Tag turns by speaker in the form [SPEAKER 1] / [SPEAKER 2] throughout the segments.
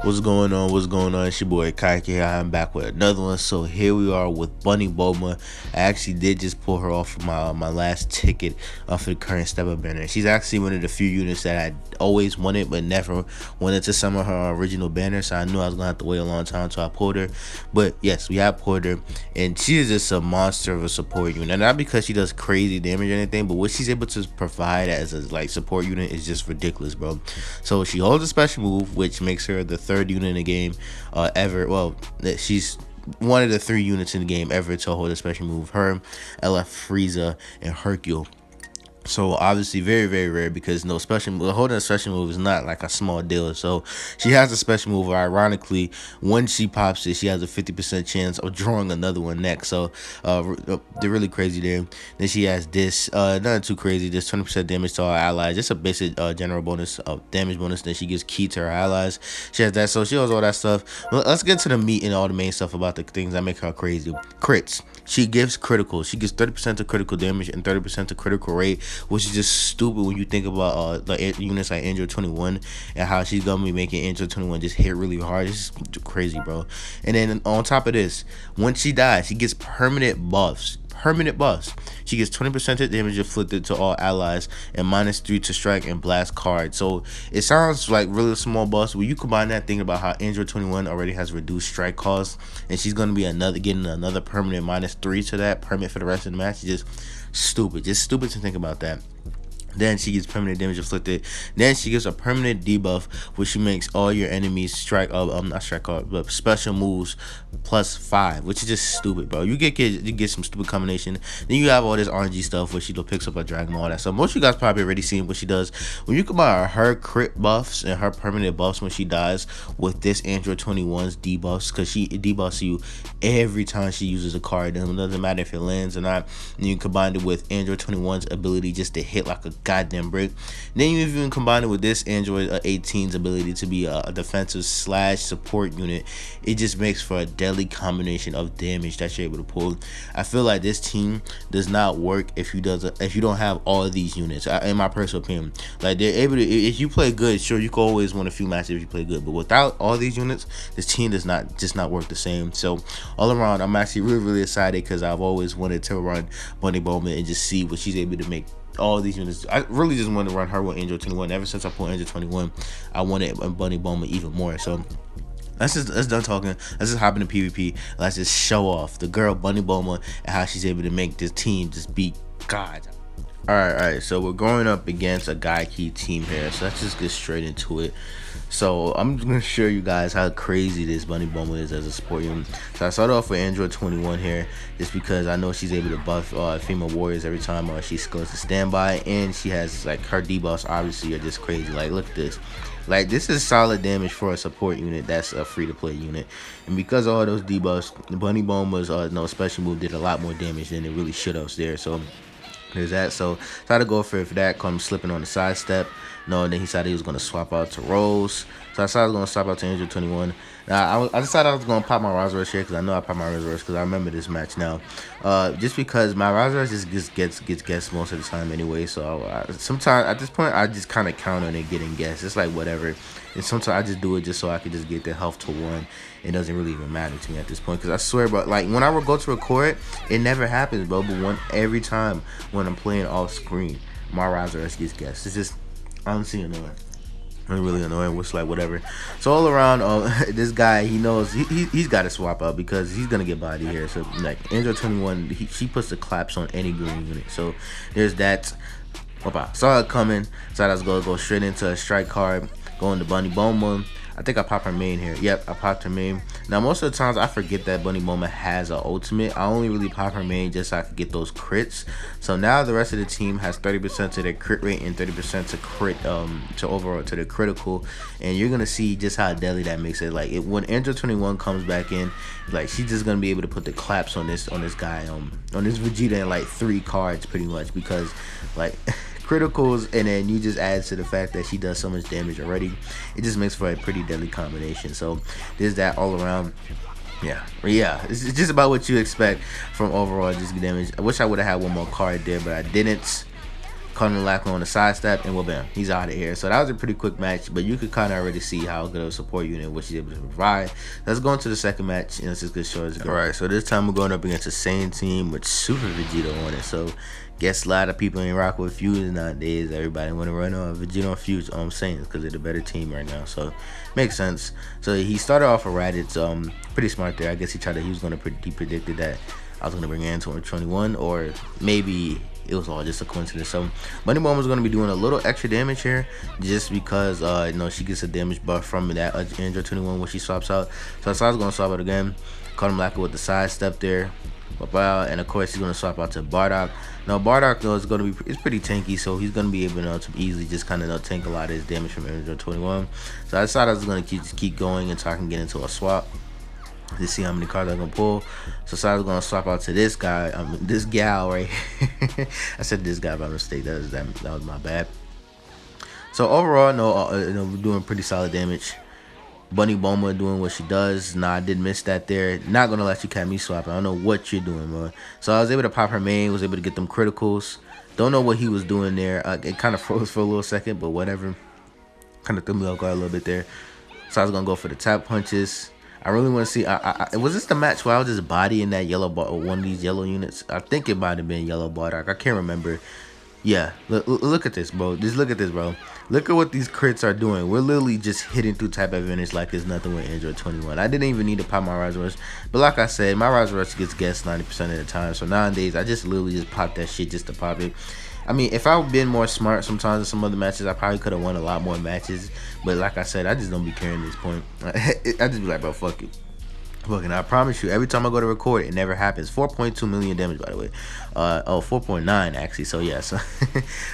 [SPEAKER 1] What's going on? What's going on? It's your boy Kaiki here. I'm back with another one. So here we are with Bunny Bulma. I actually did just pull her off of my last ticket for the current step up banner. She's actually one of the few units that I always wanted but never wanted to summon her original banner. So I knew I was gonna have to wait a long time until I pulled her. But yes, we have pulled her, and she is just a monster of a support unit. And not because she does crazy damage or anything, but what she's able to provide as a support unit is just ridiculous, bro. So she holds a special move, which makes her the third unit in the game ever. Well, she's one of the 3 units in the game ever to hold a special move. Her, LF, Frieza, and Hercule. So obviously very, very rare, because no special holding a special move is not like a small deal. So she has a special move. Ironically, when she pops it, she has a 50% chance of drawing another one next. So they're really crazy there. Then she has this, not too crazy, just 20% damage to our allies. Just a basic general bonus, damage bonus. Then she gives key to her allies. She has that, so she has all that stuff. Let's get to the meat and all the main stuff about the things that make her crazy. Crits. She gives critical. She gives 30% to critical damage and 30% to critical rate, which is just stupid when you think about like units like Android 21 and how she's gonna be making Android 21 just hit really hard. It's just crazy, bro. And then on top of this, when she dies, she gets permanent buffs. She gets 20% damage inflicted to all allies and -3 to strike and blast cards. So it sounds like really small buffs. When you combine that, thinking about how Android 21 already has reduced strike cost, and she's gonna be getting another permanent -3 to that permanent for the rest of the match. Just stupid to think about that. Then she gets permanent damage inflicted. Then she gives a permanent debuff, which makes all your enemies not strike card, but special moves +5, which is just stupid, bro. You get some stupid combination. Then you have all this RNG stuff where she picks up a dragon, all that stuff. Most of you guys probably already seen what she does. When you combine her crit buffs and her permanent buffs when she dies with this Android 21's debuffs, because she debuffs you every time she uses a card. It doesn't matter if it lands or not. And you combine it with Android 21's ability just to hit like a goddamn brick. Then you even combine it with this Android 18's ability to be a defensive / support unit. It just makes for a deadly combination of damage that you're able to pull. I feel like this team does not work if you don't have all of these units. In my personal opinion, like, they're able to, if you play good, sure, you can always win a few matches if you play good, but without all these units, this team does not work the same. So all around, I'm actually really excited, because I've always wanted to run Bunny Bulma and just see what she's able to make all these units. I really just want to run her with Android 21. Ever since I pulled Android 21, I wanted Bunny Bulma even more. So let's done talking. Let's just hop into PvP. Let's just show off the girl Bunny Bulma and how she's able to make this team just beat God. All right. So we're going up against a Gaiki team here. So let's just get straight into it. So I'm just gonna show you guys how crazy this Bunny Bulma is as a support unit. So I started off with Android 21 here, just because I know she's able to buff female warriors every time she goes to standby, and she has, like, her debuffs obviously are just crazy. Like, look at this. Like, this is solid damage for a support unit that's a free-to-play unit. And because of all those debuffs, Bunny Bulma's special move did a lot more damage than it really should have there. So there's that. So try to go for that. Come slipping on the side step. No, and then he decided he was going to swap out to Rose. So I decided I was going to swap out to Android 21. Now, I decided I was going to pop my Razorus here, because I know I popped my Razorus, because I remember this match now. Just because my Razorus just gets guessed most of the time anyway. So sometimes at this point, I just kind of count on it getting guessed. It's like whatever. And sometimes I just do it just so I can just get the health to 1. It doesn't really even matter to me at this point, because I swear, bro, like, when I would go to record, it never happens, bro. But every time when I'm playing off screen, my Razorus gets guessed. It's just honestly annoying. It's really annoying, which, like, whatever. So all around, this guy, he knows he's got to swap out, because he's gonna get body here. So, like, Android 21, she puts the claps on any green unit. So there's that. Saw it coming. So I was gonna go straight into a strike card, going to Bunny Bulma. I think I popped her main here. Yep, I popped her main. Now, most of the times, I forget that Bunny Bulma has an ultimate. I only really pop her main just so I could get those crits. So now the rest of the team has 30% to their crit rate and 30% to crit, to overall to the critical. And you're gonna see just how deadly that makes it. Like, when Android 21 comes back in, like, she's just gonna be able to put the claps on this guy, on this Vegeta in like 3 cards pretty much, because, like, criticals, and then you just add to the fact that she does so much damage already. It just makes for a pretty deadly combination. So there's that all around. Yeah, it's just about what you expect from overall just damage. I wish I would have had one more card there, but I didn't. caught him lacking on the sidestep, and well, bam, he's out of here. So that was a pretty quick match, but you could kind of already see how good of a support unit what she's able to provide. Let's go into the second match, and let's just get short as go. All right, so this time we're going up against the same team with Super Vegeta on it. So guess a lot of people ain't rock with Fuse nowadays. Everybody want to run on Vegeta on Fuse. All I'm saying is because they're the better team right now, so makes sense. So he started off with Raditz, pretty smart there. I guess he predicted that I was gonna bring in 221, or maybe it was all just a coincidence. So Bunny Bulma was gonna be doing a little extra damage here, just because she gets a damage buff from that Android 21 when she swaps out. So I was gonna swap out again. Caught him lacking with the side step there. And of course he's gonna swap out to Bardock. Now Bardock though is it's pretty tanky, so he's gonna be able to easily just kind of tank a lot of his damage from Android 21. So I decided I was gonna keep going until I can get into a swap to see how many cards I'm gonna pull. So I was gonna swap out to this guy, this gal right here. I said this guy by mistake. That was my bad. So overall, we're doing pretty solid damage. Bunny Bulma doing what she does. Nah, I did miss that there. Not gonna let you catch me swap. I don't know what you're doing, bro. So I was able to pop her main, was able to get them criticals. Don't know what he was doing there. It kind of froze for a little second, but whatever. Kind of threw me off guard a little bit there. So I was gonna go for the tap punches. I really want to see. Was this the match where I was just bodying that yellow one of these yellow units? I think it might have been yellow Bardock. I can't remember. Yeah, look at this, bro. Just look at this, bro. Look at what these crits are doing. We're literally just hitting through type advantage like it's nothing with Android 21. I didn't even need to pop my Rise Rush. But like I said, my Rise Rush gets guessed 90% of the time. So nowadays, I just literally just pop that shit just to pop it. I mean, if I would been more smart sometimes in some other matches, I probably could have won a lot more matches. But like I said, I just don't be caring at this point. I just be like, bro, fuck it. Look, and I promise you, every time I go to record, it never happens. 4.2 million damage, by the way. 4.9 actually. So yeah, so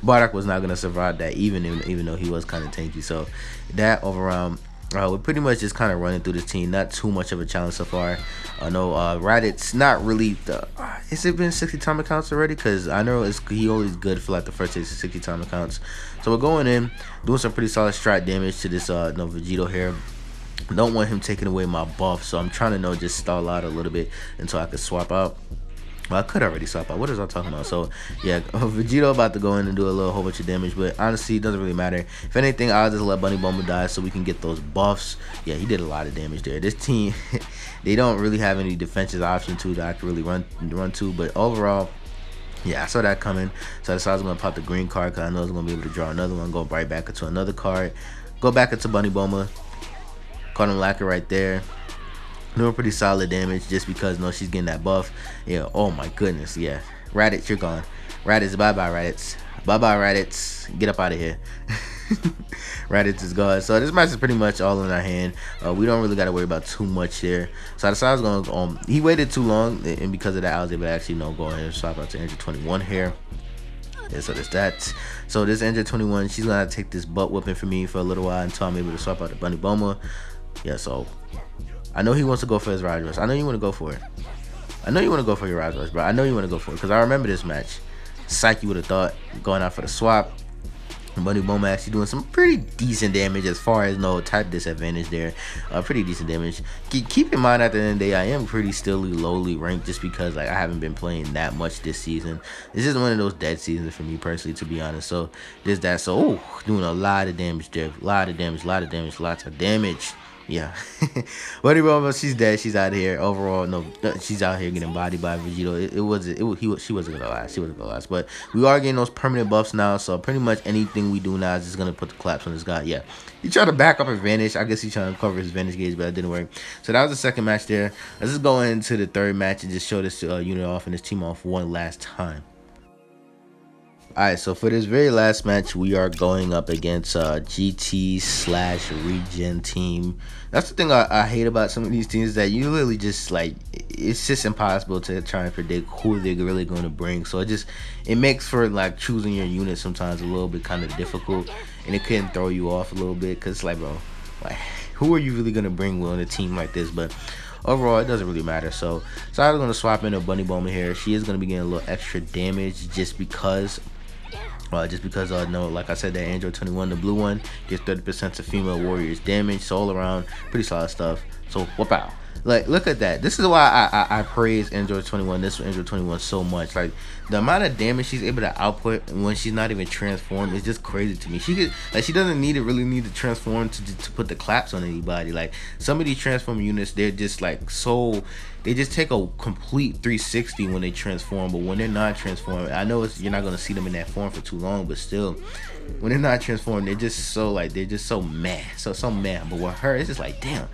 [SPEAKER 1] Bardock was not gonna survive that, even though he was kind of tanky. So that overall, we're pretty much just kind of running through this team. Not too much of a challenge so far. Raditz not really the. Has it been 60 time accounts already? Because I know he always good for like the first 60 time accounts. So we're going in, doing some pretty solid strat damage to this Vegito here. Don't want him taking away my buff, so I'm trying to just stall out a little bit until I could swap out. Well, I could already swap out. What is I talking about? So yeah, Vegito about to go in and do a whole bunch of damage, but honestly, it doesn't really matter. If anything, I'll just let Bunny Bulma die so we can get those buffs. Yeah, he did a lot of damage there. This team, they don't really have any defensive option to that I can really run to, but overall, yeah, I saw that coming. So I decided I was gonna pop the green card because I know I was gonna be able to draw another one, go right back into another card, go back into Bunny Bulma. Caught him lacking right there. Doing pretty solid damage just because she's getting that buff. Yeah, oh my goodness, yeah. Raditz, you're gone. Raditz, bye-bye, Raditz. Bye-bye, Raditz. Get up out of here. Raditz is gone. So this match is pretty much all in our hand. We don't really got to worry about too much here. So I decided I was going to... he waited too long, and because of that, I was able to actually go ahead and swap out to Android 21 here. Yeah, so there's that. So this Android 21, she's going to take this butt whipping for me for a little while until I'm able to swap out to Bunny Bulma. Yeah, so I know he wants to go for his Rise Rush. I know you want to go for it. I know you want to go for your Rise Rush, bro. I know you want to go for it because I remember this match. Psyche would have thought going out for the swap. Bunny Bulma actually doing some pretty decent damage as far as type disadvantage there. Pretty decent damage. Keep in mind at the end of the day, I am pretty still lowly ranked just because I haven't been playing that much this season. This is one of those dead seasons for me personally, to be honest. So there's that. So doing a lot of damage there. Lots of damage. Yeah. Bunny Bulma, she's dead. She's out of here. Overall, she's out here getting bodied by Vegito. She wasn't gonna last. She wasn't gonna last. But we are getting those permanent buffs now. So pretty much anything we do now is just gonna put the collapse on this guy. Yeah. He tried to back up his advantage. I guess he's trying to cover his advantage gauge, but that didn't work. So that was the second match there. Let's just go into the third match and just show this unit off and this team off one last time. Alright, so for this very last match, we are going up against GT/Regen team. That's the thing I hate about some of these teams, that you literally just it's just impossible to try and predict who they're really going to bring. So it makes for choosing your unit sometimes a little bit kind of difficult, and it can throw you off a little bit because bro, who are you really going to bring on a team like this? But overall, it doesn't really matter. So I was going to swap in a Bunny Bulma here. She is going to be getting a little extra damage just because like I said, that Android 21, the blue one, gives 30% to female warriors damage. So all around, pretty solid stuff. So whoop out. Like, look at that. This is why I praise Android 21. This Android 21 so much. Like, the amount of damage she's able to output when she's not even transformed is just crazy to me. She could, like, she doesn't really need to transform to put the claps on anybody. Like, some of these transform units, they're just like so. They just take a complete 360 when they transform, but when they're not transformed, I know you're not gonna see them in that form for too long, but still, when they're not transformed, they're just so like they're just so mad, so mad. But with her, it's just like damn,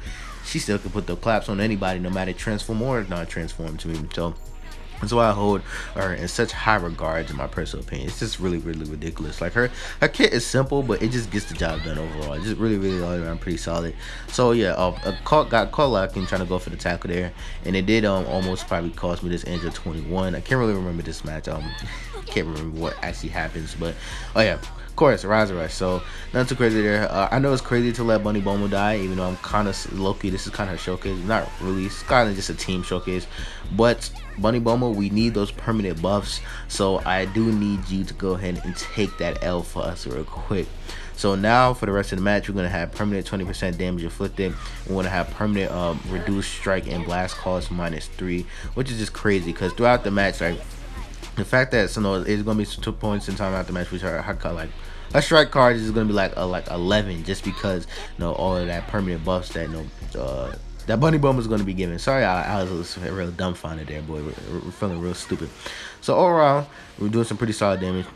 [SPEAKER 1] she still can put the claps on anybody, no matter transform or not transform to me. So that's why I hold her in such high regards, in my personal opinion. It's just really ridiculous. Like her kit is simple, but it just gets the job done overall. It's just really all around pretty solid. So yeah, got caught locking trying to go for the tackle there, and it did almost probably cost me this Android 21. I can't really remember this match. Can't remember what actually happens, but oh yeah. Of course, Rise Rush. So nothing too crazy there. I know it's crazy to let Bunny Bulma die, even though I'm kind of low-key. This is kind of her showcase. Not really. It's kind of just a team showcase. But Bunny Bulma, we need those permanent buffs. So I do need you to go ahead and take that L for us real quick. So now for the rest of the match, we're gonna have permanent 20% damage inflicted. We're gonna have permanent reduced strike and blast cost -3, which is just crazy because throughout the match, like, the fact that it's gonna be 2 points in time after the match, which are like a strike card is gonna be like 11, just because all of that permanent buffs that that Bunny Bum is gonna be given. Sorry, I was real dumbfounded there, boy. We're feeling real stupid. So overall, we're doing some pretty solid damage.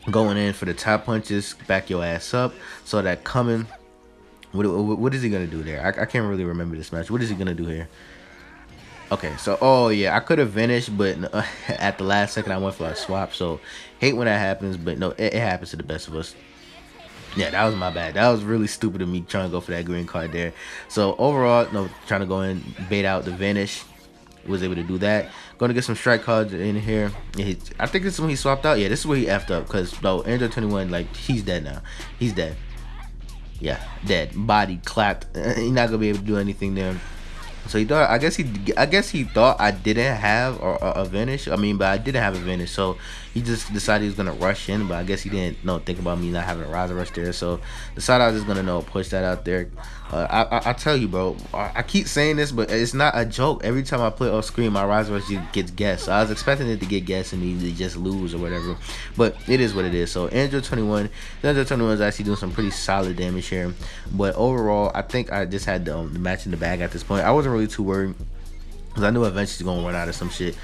[SPEAKER 1] Going in for the top punches, back your ass up. So that coming, what is he gonna do there? I can't really remember this match. What is he gonna do here? Okay, so oh yeah, I could have finished, but at the last second I went for a swap. So hate when that happens, but no, it happens to the best of us. Yeah, that was my bad. That was really stupid of me trying to go for that green card there. So overall, trying to go in, bait out the vanish. Was able to do that. Going to get some strike cards in here. I think this is when he swapped out. Yeah, this is where he effed up, because Android 21, like, he's dead now. He's dead. Yeah, dead. Body clapped. He's not gonna be able to do anything there. So he thought, I guess he thought I didn't have a vanish. I mean, but I didn't have a vanish, so he just decided he was gonna rush in. But I guess he didn't think about me not having a riser rush there. So decided I was just gonna push that out there. I tell you, bro, I keep saying this, but it's not a joke. Every time I play off screen, my riser rush gets guessed. So I was expecting it to get guessed and me to just lose or whatever. But it is what it is. So Android 21 is actually doing some pretty solid damage here. But overall, I think I just had the match in the bag at this point. I wasn't really too worried, because I knew eventually she's gonna run out of some shit.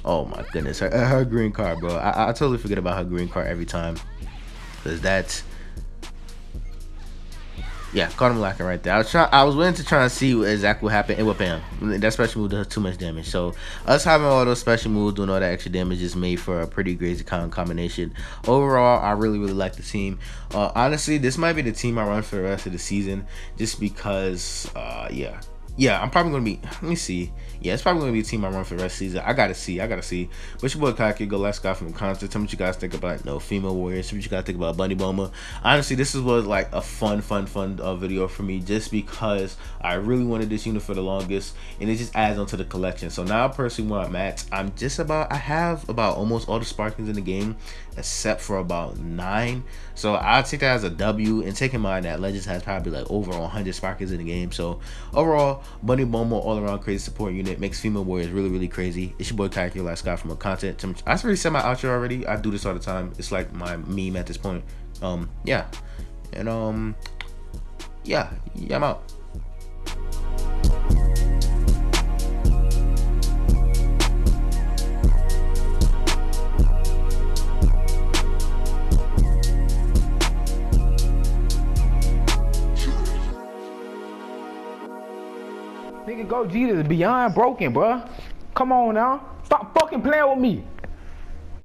[SPEAKER 1] Oh my goodness, her green card, bro. I totally forget about her green card every time, because that's, yeah, caught him lacking right there. I was willing to try and see exactly what happened, and what bam, that special move does too much damage. So us having all those special moves doing all that extra damage is made for a pretty crazy combination. Overall, I really like the team. Honestly, this might be the team I run for the rest of the season, just because yeah, I'm probably gonna be. Let me see. Yeah, it's probably gonna be a team I run for the rest of the season. I gotta see. But your boy Kaki, go last guy from the concert. Tell me what you guys think about female warriors. Tell me what you guys think about Bunny Bulma. Honestly, this was like a fun video for me, just because I really wanted this unit for the longest, and it just adds onto the collection. So now, personally, where I'm at, I have about almost all the Sparkings in the game, except for about 9. So I'll take that as a W, and take in mind that Legends has probably like over 100 Sparkings in the game. So overall, Bunny Bulma, all around crazy support unit, makes female warriors really crazy. It's your boy Kaiki, last guy from a content. I already said my outro already. I do this all the time. It's like my meme at this point. Yeah, and yeah, I'm out.
[SPEAKER 2] Nigga, Gogeta is beyond broken, bruh. Come on now. Stop fucking playing with me.